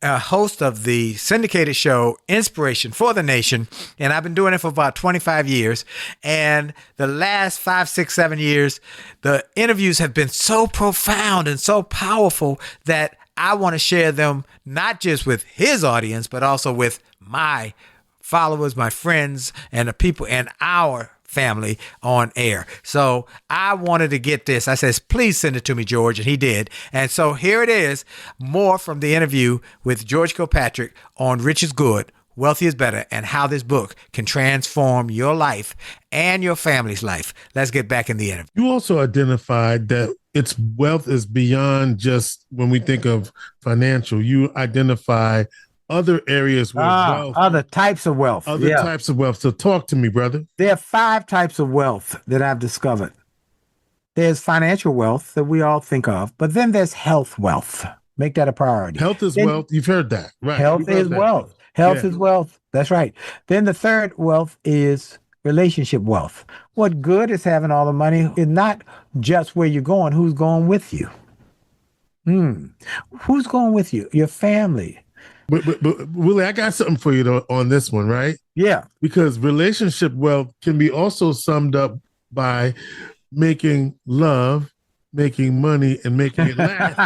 host of the syndicated show Inspiration for the Nation. And I've been doing it for about 25 years. And the last 5, 6, 7 years, the interviews have been so profound and so powerful that I want to share them not just with his audience, but also with my followers, my friends, and the people in our family on air. So I wanted to get this. I says, please send it to me, George. And he did. And so here it is, more from the interview with George Kilpatrick on Rich is Good, Wealthy is Better, and how this book can transform your life and your family's life. Let's get back in the interview. You also identified that its wealth is beyond just when we think of financial. You identify other areas where wealth, other types of wealth. Types of wealth. So talk to me, brother. There are 5 types of wealth that I've discovered. There's financial wealth that we all think of, but then there's health wealth. Make that a priority. Health is wealth. You've heard that, right? Health is wealth. Health is wealth. That's right. Then the third wealth is relationship wealth. What good is having all the money? It's not just where you're going. Who's going with you? Who's going with you? Your family. But Willie, I got something for you on this one, right? Yeah. Because relationship wealth can be also summed up by making love, making money, and making it last.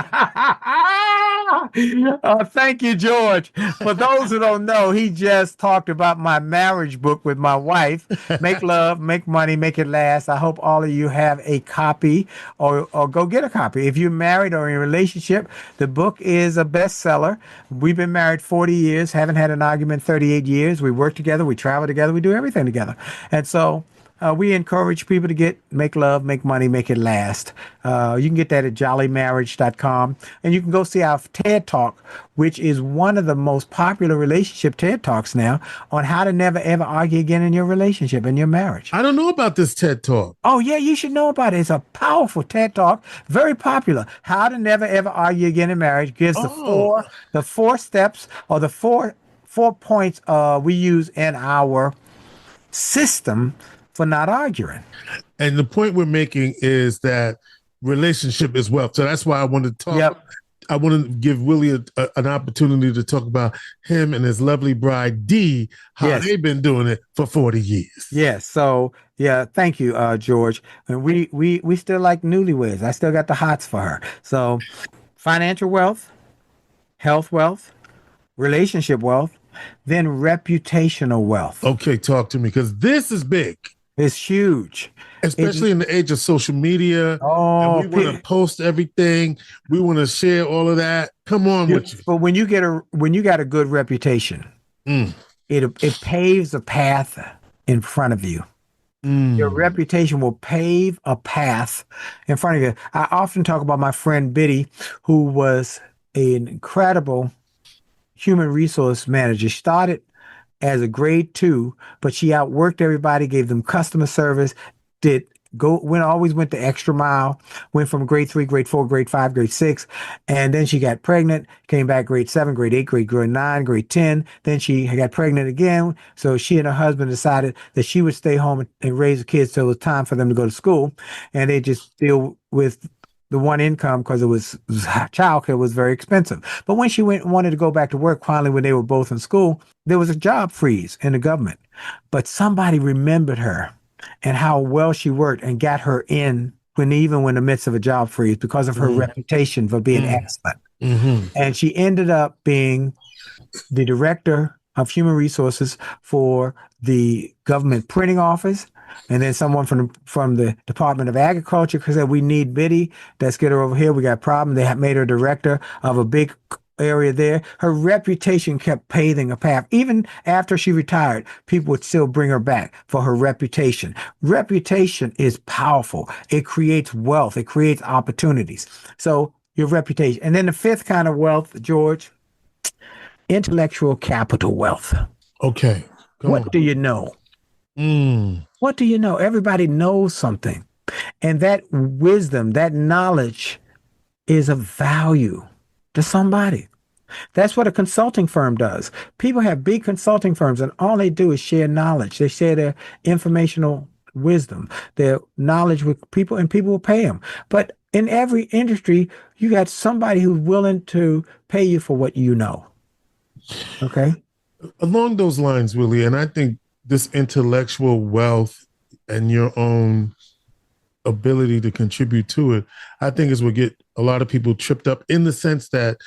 Thank you, George. For those who don't know, he just talked about my marriage book with my wife, Make Love, Make Money, Make It Last. I hope all of you have a copy or go get a copy. If you're married or in a relationship, the book is a bestseller. We've been married 40 years, haven't had an argument 38 years. We work together, we travel together, we do everything together. And so we encourage people to make love, make money, make it last. You can get that at jollymarriage.com. And you can go see our TED Talk, which is one of the most popular relationship TED Talks now, on how to never, ever argue again in your relationship, in your marriage. I don't know about this TED Talk. Oh, yeah, you should know about it. It's a powerful TED Talk, very popular. How to never, ever argue again in marriage gives the four steps, or the four points we use in our system for not arguing. And the point we're making is that relationship is wealth. So that's why I want to talk. Yep. I want to give Willie an opportunity to talk about him and his lovely bride, Dee, how they've been doing it for 40 years. Yes. So, yeah, thank you, George. And we still like newlyweds. I still got the hots for her. So financial wealth, health wealth, relationship wealth, then reputational wealth. Okay, talk to me, because this is big. It's huge. Especially in the age of social media. Oh, and we want to post everything. We want to share all of that. Come on with you. But when you got a good reputation, it paves a path in front of you. Your reputation will pave a path in front of you. I often talk about my friend Biddy, who was an incredible human resource manager. She started as a grade 2, but she outworked everybody, gave them customer service, always went the extra mile, went from grade 3, grade 4, grade 5, grade 6, and then she got pregnant, came back grade 7, grade 8, grade 9, grade 10, then she got pregnant again, so she and her husband decided that she would stay home and raise the kids till it was time for them to go to school, and they just deal with the one income because childcare was very expensive. But when she wanted to go back to work, finally, when they were both in school, there was a job freeze in the government. But somebody remembered her and how well she worked and got her in even in the midst of a job freeze because of her reputation for being excellent. And she ended up being the director of human resources for the government printing office. And then someone from the Department of Agriculture said, we need Biddy. Let's get her over here. We got a problem. They made her director of a big area there. Her reputation kept paving a path. Even after she retired, people would still bring her back for her reputation. Reputation is powerful. It creates wealth. It creates opportunities. So your reputation. And then the fifth kind of wealth, George, intellectual capital wealth. Okay. What do you know? What do you know? Everybody knows something. And that wisdom, that knowledge is of value to somebody. That's what a consulting firm does. People have big consulting firms, and all they do is share knowledge. They share their informational wisdom, their knowledge with people, and people will pay them. But in every industry, you got somebody who's willing to pay you for what you know. Okay? Along those lines, Willie, and I think this intellectual wealth and your own ability to contribute to it, I think is what get a lot of people tripped up, in the sense that,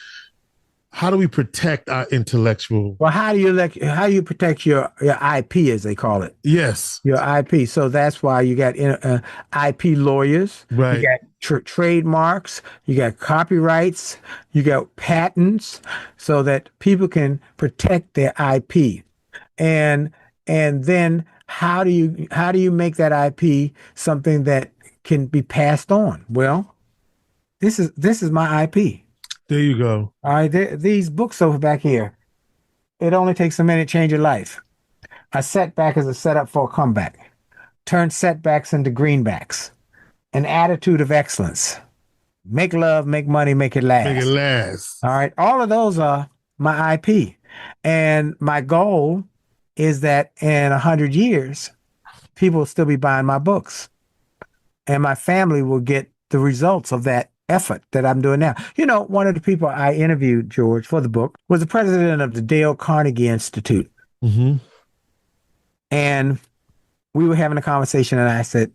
how do we protect our intellectual? Well, how do you protect your IP, as they call it? Yes. Your IP. So that's why you got IP lawyers. Right. You got trademarks. You got copyrights. You got patents, so that people can protect their IP. And then how do you make that IP something that can be passed on? Well, this is my IP. There you go. All right, these books over back here. It only takes a minute to change your life. A setback is a setup for a comeback. Turn setbacks into greenbacks. An attitude of excellence. Make love, make money, make it last. Make it last. All right, all of those are my IP. And my goal is that in 100 years, people will still be buying my books. And my family will get the results of that effort that I'm doing now. You know, one of the people I interviewed, George, for the book was the president of the Dale Carnegie Institute. Mm-hmm. And we were having a conversation, and I said,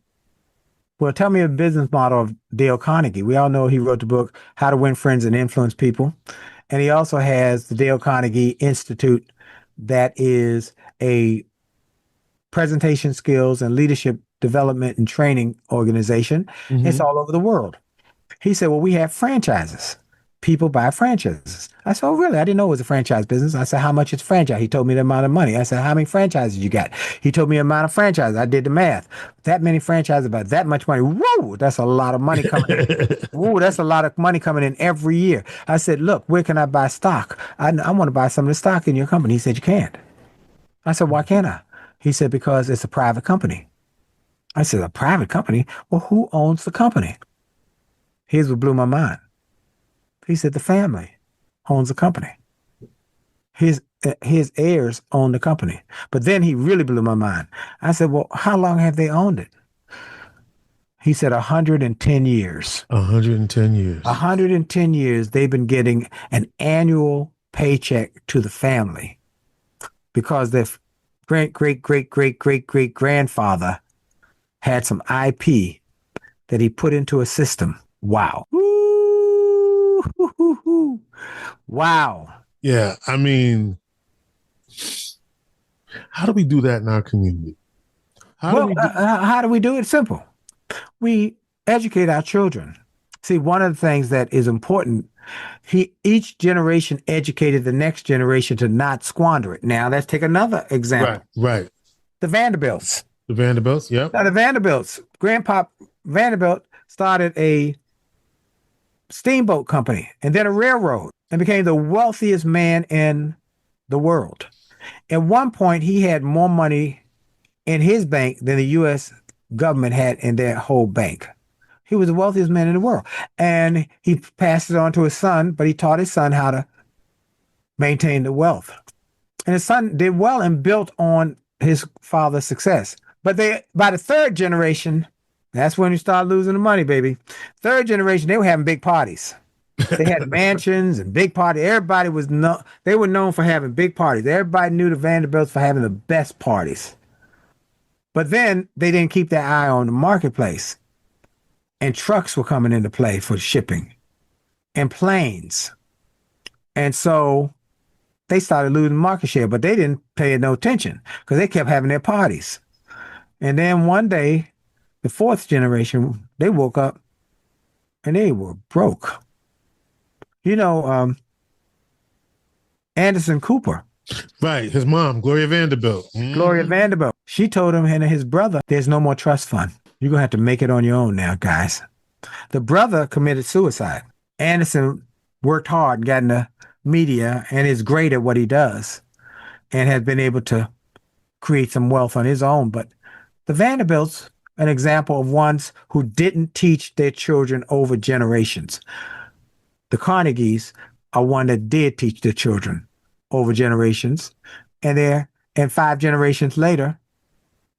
well, tell me a business model of Dale Carnegie. We all know he wrote the book, How to Win Friends and Influence People. And he also has the Dale Carnegie Institute, that is a presentation skills and leadership development and training organization. Mm-hmm. It's all over the world. He said, well, we have franchises. people buy franchises. I said, oh, really? I didn't know it was a franchise business. I said, how much is franchise? He told me the amount of money. I said, how many franchises you got? He told me the amount of franchises. I did the math. That many franchises, about that much money. Whoa, that's a lot of money coming in. Whoa, that's a lot of money coming in every year. I said, look, where can I buy stock? I want to buy some of the stock in your company. He said, you can't. I said, why can't I? He said, because it's a private company. I said, a private company? Well, who owns the company? Here's what blew my mind. He said, the family owns the company. His heirs own the company. But then he really blew my mind. I said, well, how long have they owned it? He said 110 years. 110 years. 110 years they've been getting an annual paycheck to the family because their great-great-great-great-great-great-grandfather had some IP that he put into a system. Wow. Woo! Wow. Yeah, I mean, how do we do that in our community? How do we do it? Simple. We educate our children. See, one of the things that is important, each generation educated the next generation to not squander it. Now, let's take another example. Right. The Vanderbilts. The Vanderbilts, yep. Now, the Vanderbilts. Grandpa Vanderbilt started a steamboat company and then a railroad and became the wealthiest man in the world. At one point, he had more money in his bank than the U.S. government had in their whole bank. He was the wealthiest man in the world. And he passed it on to his son, but he taught his son how to maintain the wealth. And his son did well and built on his father's success. But by the third generation, that's when you start losing the money, baby. Third generation, they were having big parties. They had mansions and big parties. Everybody they were known for having big parties. Everybody knew the Vanderbilts for having the best parties. But then they didn't keep their eye on the marketplace. And trucks were coming into play for shipping and planes. And so they started losing market share, but they didn't pay no attention because they kept having their parties. And then one day, the fourth generation, they woke up and they were broke. You know, Anderson Cooper. Right. His mom, Gloria Vanderbilt. Gloria Vanderbilt. She told him and his brother, there's no more trust fund. You're going to have to make it on your own now, guys. The brother committed suicide. Anderson worked hard and got in the media and is great at what he does and has been able to create some wealth on his own. But the Vanderbilts, an example of ones who didn't teach their children over generations. The Carnegies are one that did teach their children over generations. And 5 generations later,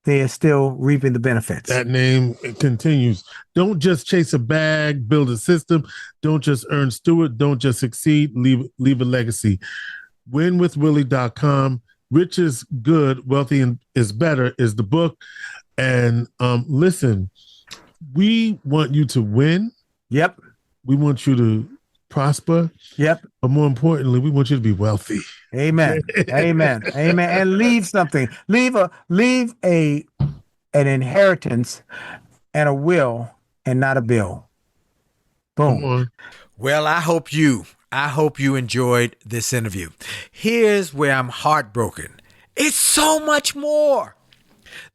they are still reaping the benefits. That name continues. Don't just chase a bag, build a system. Don't just earn steward. Don't just succeed. Leave a legacy. Winwithwillie.com. Rich is good, wealthy is better is the book. And listen, we want you to win. Yep. We want you to prosper. Yep. But more importantly, we want you to be wealthy. Amen. Amen. Amen. And leave something. Leave an inheritance and a will and not a bill. Boom. Well, I hope you enjoyed this interview. Here's where I'm heartbroken. It's so much more.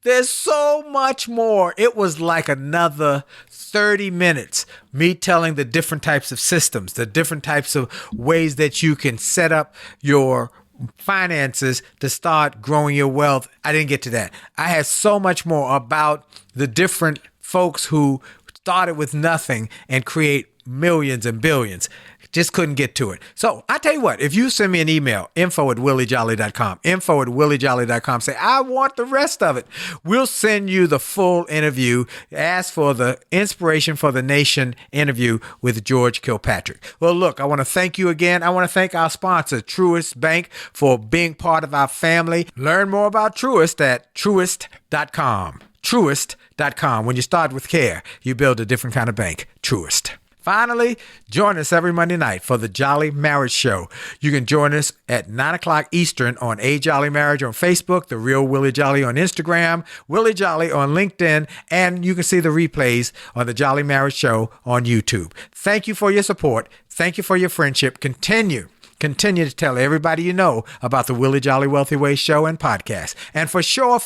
There's so much more. It was like another 30 minutes, me telling the different types of systems, the different types of ways that you can set up your finances to start growing your wealth. I didn't get to that. I had so much more about the different folks who started with nothing and create millions and billions. Just couldn't get to it. So I tell you what, if you send me an email, info@williejolly.com, say, I want the rest of it. We'll send you the full interview. Ask for the Inspiration for the Nation interview with George Kilpatrick. Well, look, I want to thank you again. I want to thank our sponsor, Truist Bank, for being part of our family. Learn more about Truist at truist.com. Truist.com. When you start with care, you build a different kind of bank. Truist. Finally, join us every Monday night for the Jolly Marriage Show. You can join us at 9 o'clock Eastern on A Jolly Marriage on Facebook, The Real Willie Jolley on Instagram, Willie Jolley on LinkedIn, and you can see the replays on the Jolly Marriage Show on YouTube. Thank you for your support. Thank you for your friendship. Continue to tell everybody you know about the Willie Jolley Wealthy Ways show and podcast. And for sure,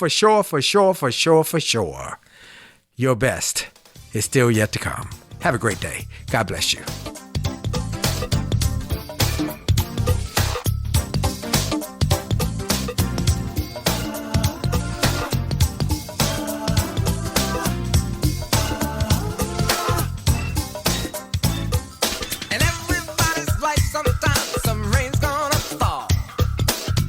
your best is still yet to come. Have a great day. God bless you. And everybody's life sometimes some rain's gonna fall.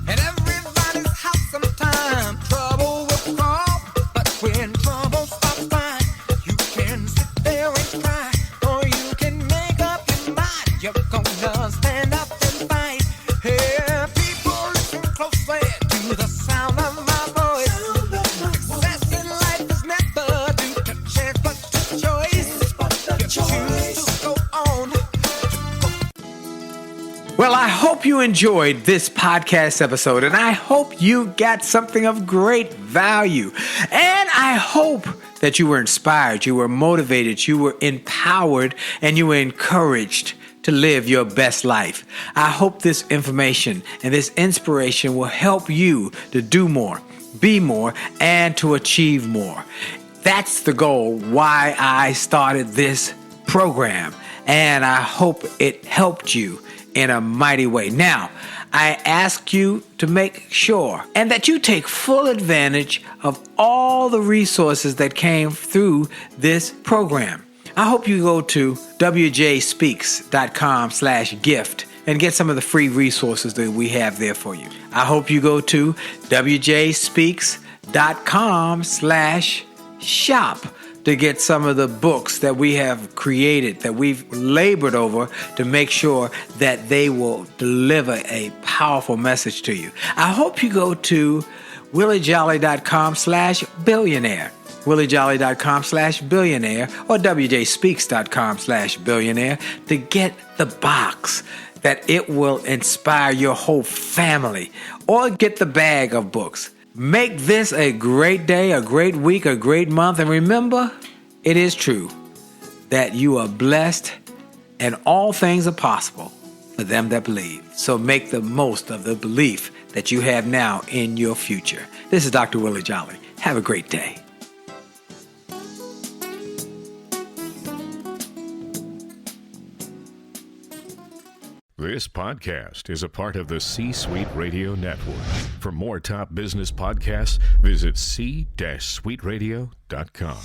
And everybody's house sometimes trouble will fall. But when trouble stops by, you can sit there and cry, or you can make up your mind. You're gonna stand up and fight. Hey, people, listen closely to the sound of my voice. Success in life is never due to chance, but to choice. You choose to go on. Well, I hope you enjoyed this podcast episode, and I hope you got something of great value. And I hope that you were inspired, you were motivated, you were empowered, and you were encouraged to live your best life. I hope this information and this inspiration will help you to do more, be more, and to achieve more. That's the goal why I started this program, and I hope it helped you in a mighty way. Now, I ask you to make sure and that you take full advantage of all the resources that came through this program. I hope you go to wjspeaks.com/gift and get some of the free resources that we have there for you. I hope you go to wjspeaks.com/shop to get some of the books that we have created, that we've labored over to make sure that they will deliver a powerful message to you. I hope you go to williejolly.com/billionaire, williejolly.com/billionaire, or wjspeaks.com/billionaire to get the box that it will inspire your whole family, or get the bag of books. Make this a great day, a great week, a great month. And remember, it is true that you are blessed and all things are possible for them that believe. So make the most of the belief that you have now in your future. This is Dr. Willie Jolley. Have a great day. This podcast is a part of the C-Suite Radio Network. For more top business podcasts, visit c-suiteradio.com.